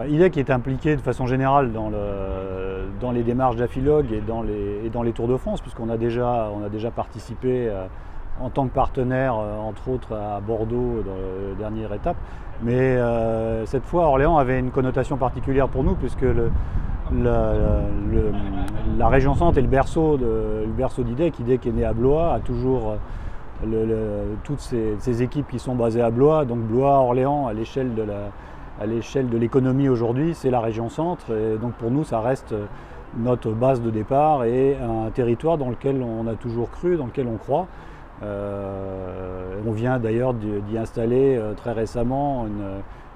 IDEC est impliqué de façon générale dans les démarches d'Affilogue et dans les Tours de France, puisqu'on a déjà participé en tant que partenaire, entre autres à Bordeaux dans la dernière étape. Mais cette fois, Orléans avait une connotation particulière pour nous, puisque la région Centre est le berceau d'IDEC. IDEC est né à Blois, a toujours toutes ces équipes qui sont basées à Blois. Donc Blois, Orléans, à l'échelle de l'économie aujourd'hui, c'est la région Centre. Et donc pour nous, ça reste notre base de départ et un territoire dans lequel on a toujours cru, dans lequel on croit. On vient d'ailleurs d'y installer très récemment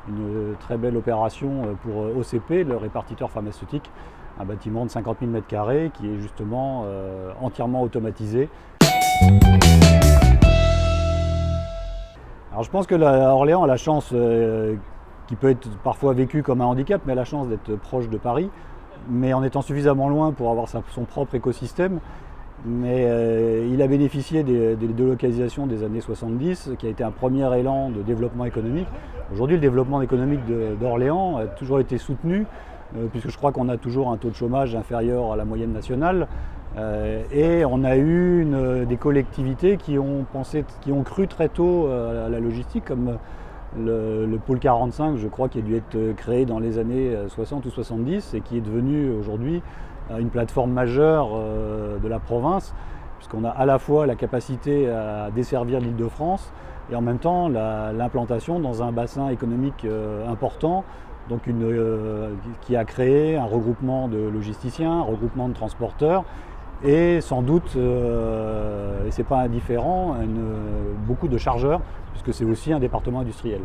une très belle opération pour OCP, le répartiteur pharmaceutique, un bâtiment de 50 000 m² qui est justement entièrement automatisé. Alors je pense que Orléans a la chance, qui peut être parfois vécue comme un handicap, mais a la chance d'être proche de Paris, mais en étant suffisamment loin pour avoir son propre écosystème. Mais il a bénéficié des délocalisations des années 70, qui a été un premier élan de développement économique. Aujourd'hui, le développement économique d'Orléans a toujours été soutenu, puisque je crois qu'on a toujours un taux de chômage inférieur à la moyenne nationale. Et on a eu des collectivités qui ont cru très tôt à la logistique, comme le pôle 45, je crois, qui a dû être créé dans les années 60 ou 70 et qui est devenu aujourd'hui une plateforme majeure de la province, puisqu'on a à la fois la capacité à desservir l'Île-de-France et en même temps l'implantation dans un bassin économique important, donc qui a créé un regroupement de logisticiens, un regroupement de transporteurs et sans doute, et c'est pas indifférent, beaucoup de chargeurs, puisque c'est aussi un département industriel.